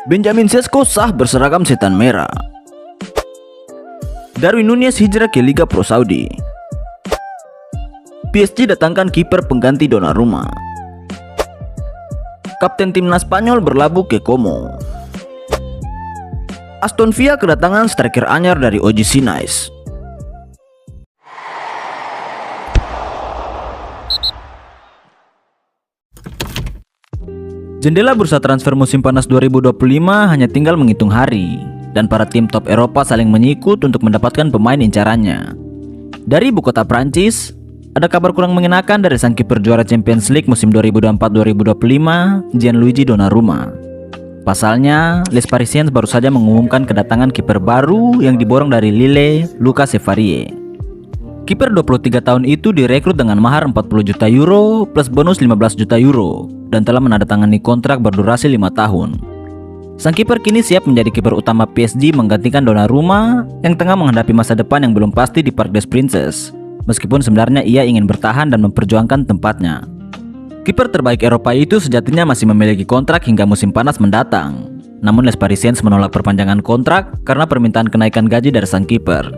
Benjamin Sesko sah berseragam setan merah. Darwin Nunez hijrah ke Liga Pro Saudi. PSG datangkan kiper pengganti Donnarumma. Kapten timnas Spanyol berlabuh ke Como. Aston Villa kedatangan striker anyar dari OGC Nice. Jendela bursa transfer musim panas 2025 hanya tinggal menghitung hari, dan para tim top Eropa saling menyikut untuk mendapatkan pemain incarannya. Dari ibu kota Prancis, ada kabar kurang mengenakan dari sang kiper juara Champions League musim 2024-2025, Gianluigi Donnarumma. Pasalnya, Les Parisiens baru saja mengumumkan kedatangan kiper baru yang diborong dari Lille, Lucas Chevalier. Kiper 23 tahun itu direkrut dengan mahar 40 juta euro plus bonus 15 juta euro dan telah menandatangani kontrak berdurasi 5 tahun. Sang kiper kini siap menjadi kiper utama PSG menggantikan Donnarumma yang tengah menghadapi masa depan yang belum pasti di Parc des Princes, meskipun sebenarnya ia ingin bertahan dan memperjuangkan tempatnya. Kiper terbaik Eropa itu sejatinya masih memiliki kontrak hingga musim panas mendatang. Namun Les Parisiens menolak perpanjangan kontrak karena permintaan kenaikan gaji dari sang kiper.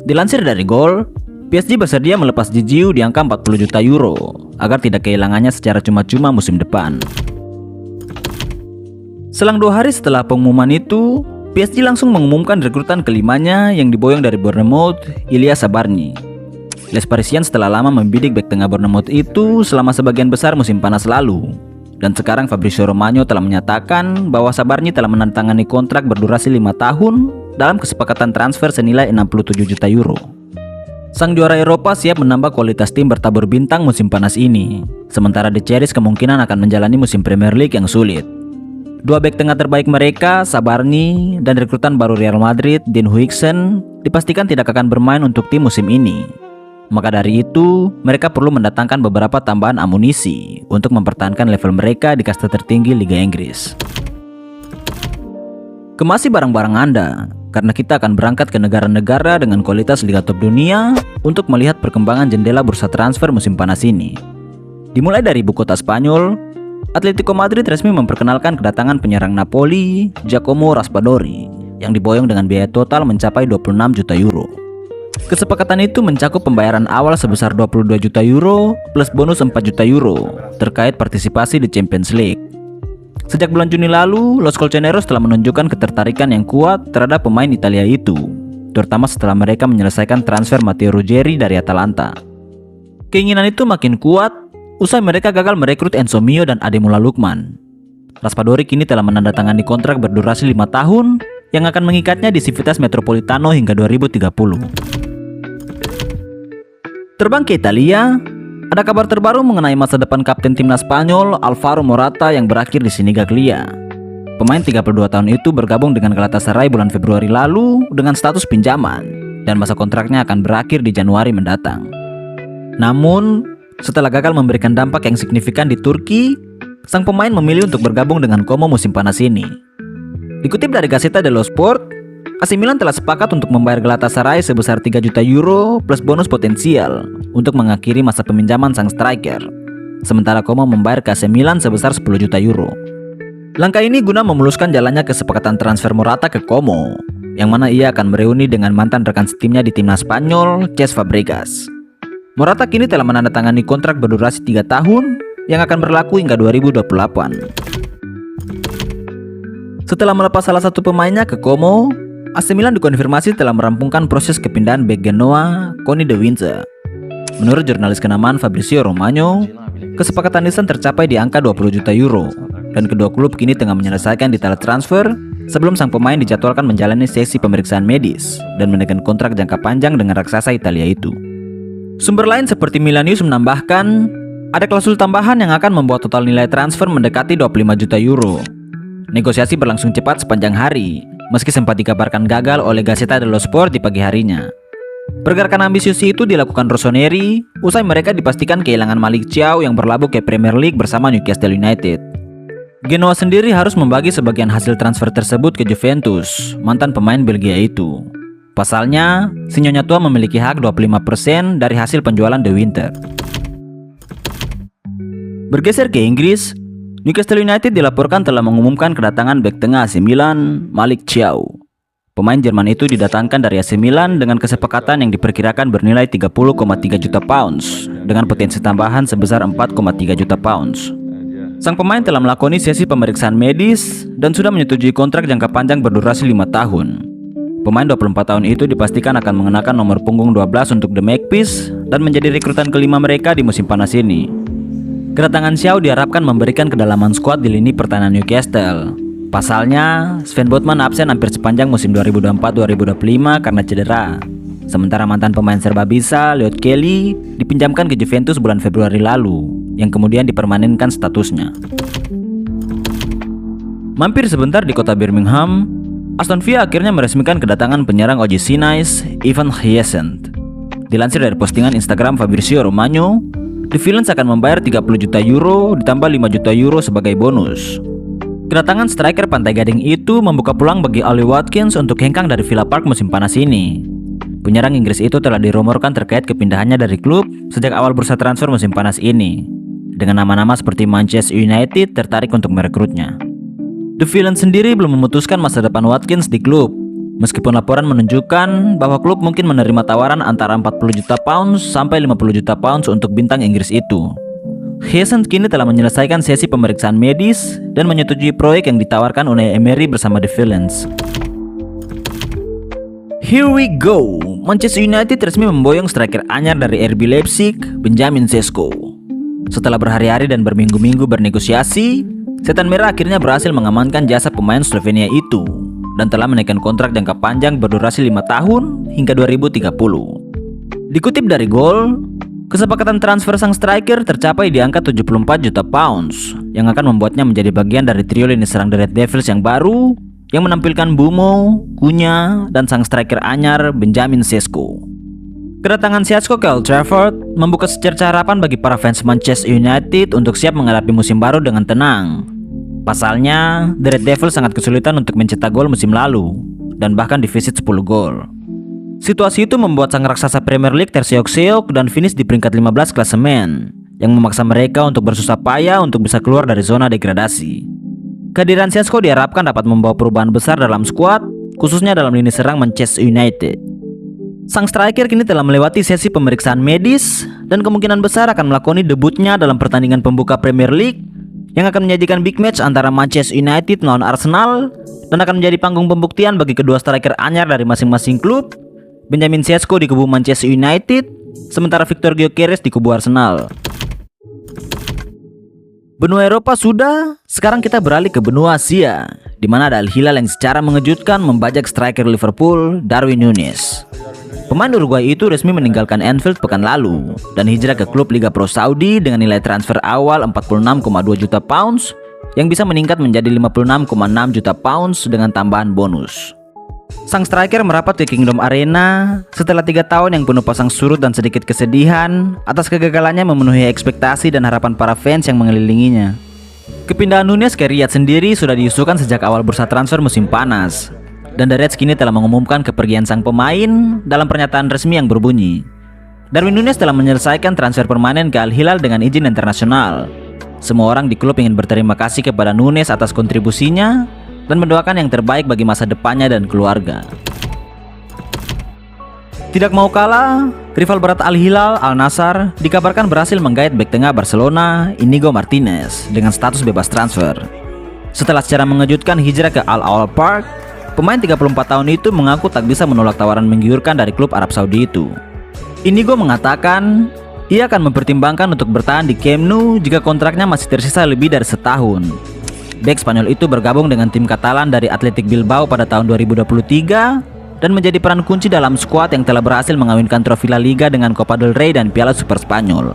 Dilansir dari Goal, PSG bersedia melepas Gigiu di angka 40 juta euro agar tidak kehilangannya secara cuma-cuma musim depan. Selang 2 hari setelah pengumuman itu, PSG langsung mengumumkan rekrutan kelimanya yang diboyong dari Bournemouth, Ilya Sabarny. Les Parisiens telah lama membidik bek tengah Bournemouth itu selama sebagian besar musim panas lalu. Dan sekarang Fabrizio Romano telah menyatakan bahwa Sabarny telah menandatangani kontrak berdurasi 5 tahun dalam kesepakatan transfer senilai 67 juta euro. Sang juara Eropa siap menambah kualitas tim bertabur bintang musim panas ini, sementara The Cherries kemungkinan akan menjalani musim Premier League yang sulit. Dua bek tengah terbaik mereka, Sabarny, dan rekrutan baru Real Madrid, Dean Huijsen, dipastikan tidak akan bermain untuk tim musim ini. Maka dari itu, mereka perlu mendatangkan beberapa tambahan amunisi untuk mempertahankan level mereka di kasta tertinggi Liga Inggris. Kemasi barang-barang Anda, karena kita akan berangkat ke negara-negara dengan kualitas liga top dunia untuk melihat perkembangan jendela bursa transfer musim panas ini. Dimulai dari ibu kota Spanyol, Atletico Madrid resmi memperkenalkan kedatangan penyerang Napoli, Giacomo Raspadori, yang diboyong dengan biaya total mencapai 26 juta euro. Kesepakatan itu mencakup pembayaran awal sebesar 22 juta euro plus bonus 4 juta euro terkait partisipasi di Champions League. Sejak bulan Juni lalu, Los Colchoneros telah menunjukkan ketertarikan yang kuat terhadap pemain Italia itu, terutama setelah mereka menyelesaikan transfer Matteo Ruggeri dari Atalanta. Keinginan itu makin kuat usai mereka gagal merekrut Enzo Mio dan Ademola Lookman. Raspadori kini telah menandatangani kontrak berdurasi 5 tahun yang akan mengikatnya di Civitas Metropolitano hingga 2030. Terbang ke Italia, ada kabar terbaru mengenai masa depan kapten timnas Spanyol Alvaro Morata yang berakhir di Sinigaglia. Pemain 32 tahun itu bergabung dengan Galatasaray bulan Februari lalu dengan status pinjaman dan masa kontraknya akan berakhir di Januari mendatang. Namun, setelah gagal memberikan dampak yang signifikan di Turki, sang pemain memilih untuk bergabung dengan Como musim panas ini. Dikutip dari Gazzetta dello Sport, AC Milan telah sepakat untuk membayar Galatasaray sebesar 3 juta euro plus bonus potensial untuk mengakhiri masa peminjaman sang striker. Sementara Como membayar ke AC Milan sebesar 10 juta euro. Langkah ini guna memuluskan jalannya kesepakatan transfer Morata ke Como, yang mana ia akan mereuni dengan mantan rekan setimnya di timnas Spanyol, Cesc Fabregas. Morata kini telah menandatangani kontrak berdurasi 3 tahun yang akan berlaku hingga 2028. Setelah melepas salah satu pemainnya ke Como, AC Milan dikonfirmasi telah merampungkan proses kepindahan bek Genoa, Conny De Winter. Menurut jurnalis kenamaan Fabrizio Romano, kesepakatan lisan tercapai di angka 20 juta euro, dan kedua klub kini tengah menyelesaikan detail transfer sebelum sang pemain dijadwalkan menjalani sesi pemeriksaan medis dan menekan kontrak jangka panjang dengan raksasa Italia itu. Sumber lain seperti Milan News menambahkan, ada klausul tambahan yang akan membuat total nilai transfer mendekati 25 juta euro. Negosiasi berlangsung cepat sepanjang hari, meski sempat dikabarkan gagal oleh Gazzetta dello Sport di pagi harinya. Pergerakan ambisius itu dilakukan Rossoneri usai mereka dipastikan kehilangan Malick Thiaw yang berlabuh ke Premier League bersama Newcastle United. Genoa sendiri harus membagi sebagian hasil transfer tersebut ke Juventus, mantan pemain Belgia itu. Pasalnya, si Nyonya Tua memiliki hak 25% dari hasil penjualan De Winter. Bergeser ke Inggris, Newcastle United dilaporkan telah mengumumkan kedatangan bek tengah AC Milan, Malick Thiaw. Pemain Jerman itu didatangkan dari AC Milan dengan kesepakatan yang diperkirakan bernilai 30,3 juta pounds dengan potensi tambahan sebesar 4,3 juta pounds. Sang pemain telah melakoni sesi pemeriksaan medis dan sudah menyetujui kontrak jangka panjang berdurasi 5 tahun. Pemain 24 tahun itu dipastikan akan mengenakan nomor punggung 12 untuk The Magpies dan menjadi rekrutan kelima mereka di musim panas ini. Kedatangan Thiaw diharapkan memberikan kedalaman skuad di lini pertahanan Newcastle. Pasalnya, Sven Botman absen hampir sepanjang musim 2024-2025 karena cedera. Sementara mantan pemain serba bisa, Leo Kelly, dipinjamkan ke Juventus bulan Februari lalu, yang kemudian dipermanenkan statusnya. Mampir sebentar di kota Birmingham, Aston Villa akhirnya meresmikan kedatangan penyerang OGC Nice, Ivan Hyacinth. Dilansir dari postingan Instagram Fabrizio Romano, The Villains akan membayar 30 juta euro ditambah 5 juta euro sebagai bonus. Kedatangan striker Pantai Gading itu membuka peluang bagi Ollie Watkins untuk hengkang dari Villa Park musim panas ini. Penyerang Inggris itu telah dirumorkan terkait kepindahannya dari klub sejak awal bursa transfer musim panas ini, dengan nama-nama seperti Manchester United tertarik untuk merekrutnya. The Villains sendiri belum memutuskan masa depan Watkins di klub, meskipun laporan menunjukkan bahwa klub mungkin menerima tawaran antara 40 juta pounds sampai 50 juta pounds untuk bintang Inggris itu. Hyacinth kini telah menyelesaikan sesi pemeriksaan medis dan menyetujui proyek yang ditawarkan Unai Emery bersama The Villains. Here we go. Manchester United resmi memboyong striker anyar dari RB Leipzig, Benjamin Sesko. Setelah berhari-hari dan berminggu-minggu bernegosiasi, Setan Merah akhirnya berhasil mengamankan jasa pemain Slovenia itu dan telah menaikkan kontrak jangka panjang berdurasi 5 tahun hingga 2030. Dikutip dari Goal, kesepakatan transfer sang striker tercapai di angka 74 juta pounds yang akan membuatnya menjadi bagian dari trio lini serang The Red Devils yang baru yang menampilkan Bumo, Cunha, dan sang striker anyar Benjamin Sesko. Kedatangan Sesko ke Old Trafford membuka secerca harapan bagi para fans Manchester United untuk siap menghadapi musim baru dengan tenang. Pasalnya, The Red Devils sangat kesulitan untuk mencetak gol musim lalu dan bahkan defisit 10 gol. Situasi itu membuat sang raksasa Premier League terseok-seok dan finish di peringkat 15 klasemen yang memaksa mereka untuk bersusah payah untuk bisa keluar dari zona degradasi. Kehadiran Sesko diharapkan dapat membawa perubahan besar dalam skuad, khususnya dalam lini serang Manchester United. Sang striker kini telah melewati sesi pemeriksaan medis dan kemungkinan besar akan melakoni debutnya dalam pertandingan pembuka Premier League yang akan menyajikan big match antara Manchester United melawan Arsenal dan akan menjadi panggung pembuktian bagi kedua striker anyar dari masing-masing klub, Benjamin Sesko di kubu Manchester United, sementara Victor Gyökeres di kubu Arsenal. Benua Eropa sudah, sekarang kita beralih ke benua Asia, di mana ada Al Hilal yang secara mengejutkan membajak striker Liverpool, Darwin Núñez. Pemain Uruguay itu resmi meninggalkan Anfield pekan lalu dan hijrah ke klub Liga Pro Saudi dengan nilai transfer awal 46,2 juta pounds yang bisa meningkat menjadi 56,6 juta pounds dengan tambahan bonus. Sang striker merapat ke Kingdom Arena setelah 3 tahun yang penuh pasang surut dan sedikit kesedihan atas kegagalannya memenuhi ekspektasi dan harapan para fans yang mengelilinginya. Kepindahan Núñez ke Riyadh sendiri sudah diusulkan sejak awal bursa transfer musim panas. Dan The Reds kini telah mengumumkan kepergian sang pemain dalam pernyataan resmi yang berbunyi, Darwin Núñez telah menyelesaikan transfer permanen ke Al Hilal dengan izin internasional. Semua orang di klub ingin berterima kasih kepada Núñez atas kontribusinya dan mendoakan yang terbaik bagi masa depannya dan keluarga. Tidak mau kalah, rival berat Al Hilal, Al Nassr, dikabarkan berhasil menggait bek tengah Barcelona, Inigo Martinez, dengan status bebas transfer. Setelah secara mengejutkan hijrah ke Al Awal Park, pemain 34 tahun itu mengaku tak bisa menolak tawaran menggiurkan dari klub Arab Saudi itu. Inigo mengatakan ia akan mempertimbangkan untuk bertahan di Camp Nou jika kontraknya masih tersisa lebih dari setahun. Bek Spanyol itu bergabung dengan tim Katalan dari Athletic Bilbao pada tahun 2023 dan menjadi peran kunci dalam skuad yang telah berhasil mengawinkan trofi La Liga dengan Copa del Rey dan Piala Super Spanyol.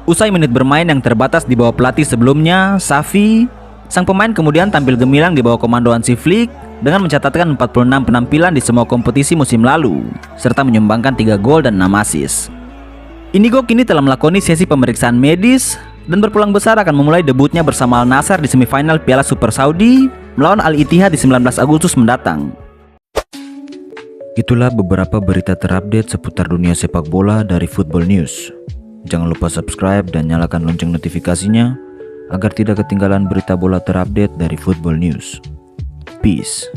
Usai menit bermain yang terbatas di bawah pelatih sebelumnya, Xavi, sang pemain kemudian tampil gemilang di bawah komando Hansi Flick dengan mencatatkan 46 penampilan di semua kompetisi musim lalu, serta menyumbangkan 3 gol dan 6 assist. Inigo kini telah melakoni sesi pemeriksaan medis dan berpeluang besar akan memulai debutnya bersama Al Nassr di semifinal Piala Super Saudi melawan Al Ittihad di 19 Agustus mendatang. Itulah beberapa berita terupdate seputar dunia sepak bola dari Football News. Jangan lupa subscribe dan nyalakan lonceng notifikasinya agar tidak ketinggalan berita bola terupdate dari Football News. Peace.